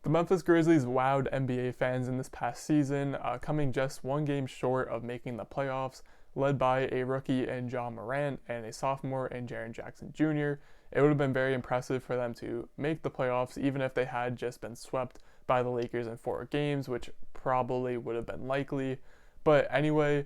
The Memphis Grizzlies wowed NBA fans in this past season, coming just one game short of making the playoffs, led by a rookie in Ja Morant and a sophomore in Jaren Jackson Jr. It would have been very impressive for them to make the playoffs, even if they had just been swept by the Lakers in 4 games, which probably would have been likely. But anyway,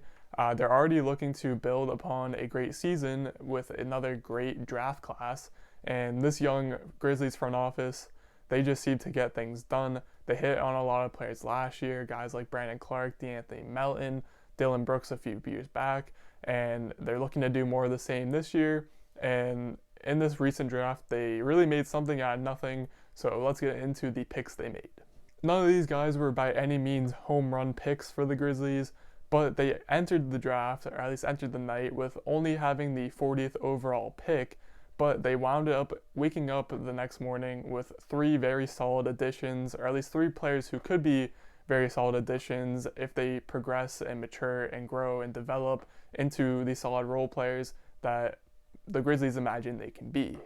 they're already looking to build upon a great season with another great draft class, and this young Grizzlies front office, they just seem to get things done. They hit on a lot of players last year, guys like Brandon Clark, DeAnthony Melton, Dylan Brooks a few years back, and they're looking to do more of the same this year. And in this recent draft, they really made something out of nothing, so let's get into the picks they made. None of these guys were by any means home run picks for the Grizzlies, but they entered the draft, or at least entered the night, with only having the 40th overall pick, but they wound up waking up the next morning with 3 very solid additions, or at least 3 players who could be very solid additions if they progress and mature and grow and develop into the solid role players that the Grizzlies imagine they can be.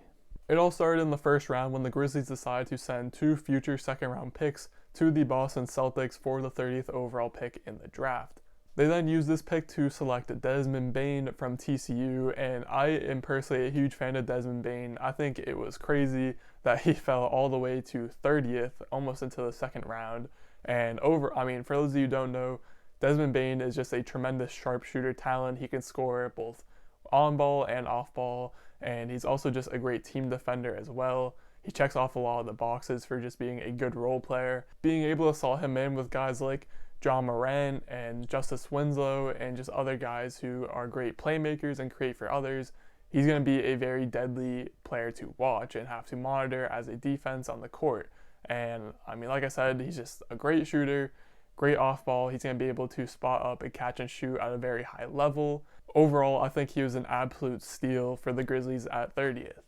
It all started in the first round when the Grizzlies decided to send 2 future second-round picks to the Boston Celtics for the 30th overall pick in the draft. They then used this pick to select Desmond Bane from TCU, and I am personally a huge fan of Desmond Bane. I think it was crazy that he fell all the way to 30th, almost into the second round. And for those of you who don't know, Desmond Bane is just a tremendous sharpshooter talent. He can score both on ball and off ball, and he's also just a great team defender as well. He checks off a lot of the boxes for just being a good role player. Being able to slot him in with guys like Ja Morant and Justice Winslow and just other guys who are great playmakers and create for others, he's going to be a very deadly player to watch and have to monitor as a defense on the court. And like I said, he's just a great shooter, great off ball. He's going to be able to spot up and catch and shoot at a very high level. Overall, I think he was an absolute steal for the Grizzlies at 30th.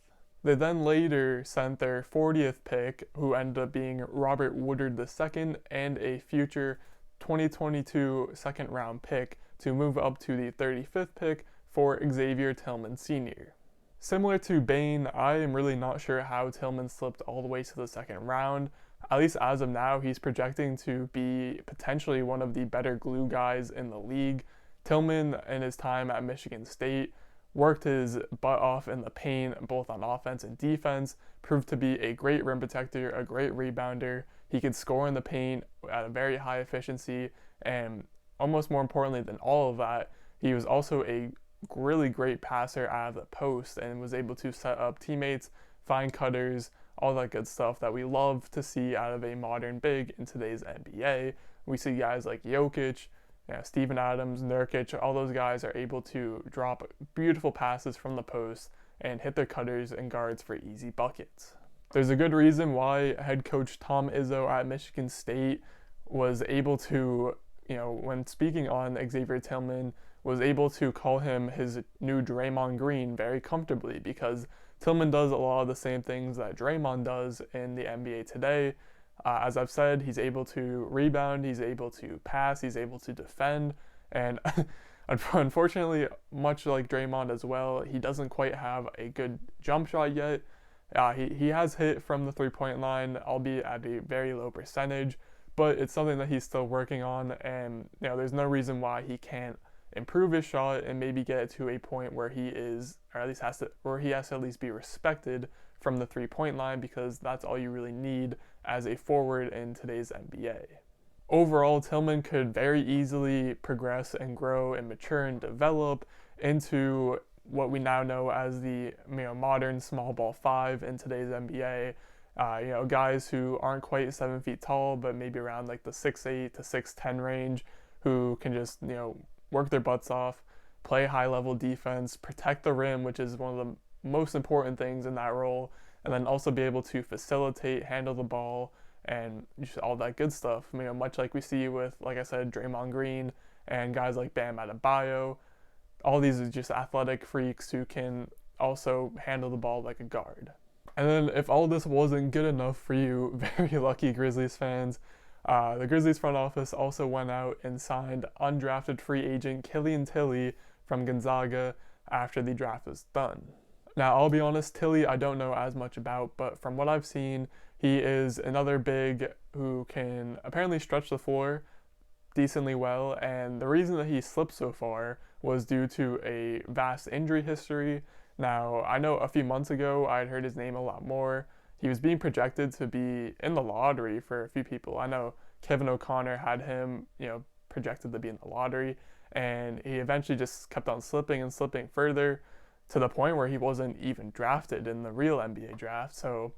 They then later sent their 40th pick, who ended up being Robert Woodard II, and a future 2022 second round pick to move up to the 35th pick for Xavier Tillman Sr. Similar to Bane, I am really not sure how Tillman slipped all the way to the second round. At least as of now, he's projecting to be potentially one of the better glue guys in the league. Tillman, in his time at Michigan State, worked his butt off in the paint, both on offense and defense, proved to be a great rim protector, a great rebounder. He could score in the paint at a very high efficiency, and almost more importantly than all of that, he was also a really great passer out of the post and was able to set up teammates, find cutters, all that good stuff that we love to see out of a modern big in today's NBA. We see guys like Jokic, Steven Adams, Nurkic, all those guys are able to drop beautiful passes from the post and hit their cutters and guards for easy buckets. There's a good reason why head coach Tom Izzo at Michigan State was able to, when speaking on Xavier Tillman, was able to call him his new Draymond Green very comfortably, because Tillman does a lot of the same things that Draymond does in the NBA today. As I've said, he's able to rebound, he's able to pass, he's able to defend, and unfortunately, much like Draymond as well, he doesn't quite have a good jump shot yet. He has hit from the three-point line, albeit at a very low percentage, but it's something that he's still working on, and there's no reason why he can't improve his shot and maybe get it to a point where he is, or at least has to at least be respected from the three-point line, because that's all you really need as a forward in today's NBA. Overall, Tillman could very easily progress and grow and mature and develop into what we now know as the modern small ball 5 in today's NBA. Guys who aren't quite 7 feet tall, but maybe around like the 6'8" to 6'10" range, who can just work their butts off, play high level defense, protect the rim, which is one of the most important things in that role, and then also be able to facilitate, handle the ball, and just all that good stuff. Much like we see with, like I said, Draymond Green and guys like Bam Adebayo. All these are just athletic freaks who can also handle the ball like a guard. And then if all this wasn't good enough for you, very lucky Grizzlies fans, the Grizzlies front office also went out and signed undrafted free agent Killian Tillie from Gonzaga after the draft was done. Now, I'll be honest, Tillie I don't know as much about, but from what I've seen, He is another big who can apparently stretch the floor decently well, and the reason that he slipped so far was due to a vast injury history. Now, I know a few months ago I had heard his name a lot more. He was being projected to be in the lottery for a few people. I know Kevin O'Connor had him, projected to be in the lottery, and he eventually just kept on slipping and slipping further to the point where he wasn't even drafted in the real NBA draft. So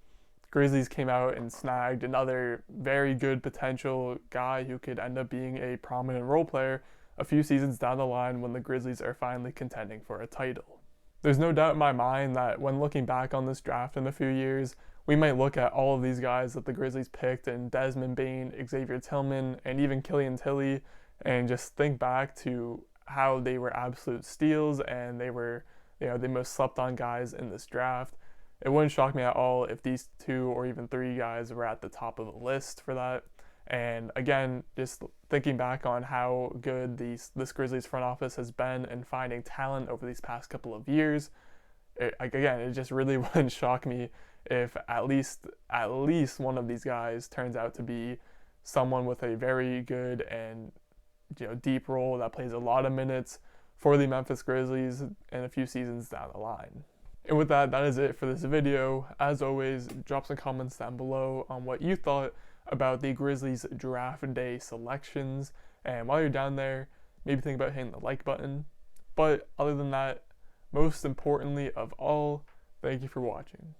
Grizzlies came out and snagged another very good potential guy who could end up being a prominent role player a few seasons down the line when the Grizzlies are finally contending for a title. There's no doubt in my mind that when looking back on this draft in a few years, we might look at all of these guys that the Grizzlies picked, and Desmond Bane, Xavier Tillman, and even Killian Tillie, and just think back to how they were absolute steals and they were, the most slept on guys in this draft. It wouldn't shock me at all if these 2 or even 3 guys were at the top of the list for that. And again, just thinking back on how good this Grizzlies front office has been in finding talent over these past couple of years, it just really wouldn't shock me if at least one of these guys turns out to be someone with a very good and deep role that plays a lot of minutes for the Memphis Grizzlies in a few seasons down the line. And with that is it for this video. As always, drop some comments down below on what you thought about the Grizzlies draft day selections. And while you're down there, maybe think about hitting the like button. But other than that, most importantly of all, thank you for watching.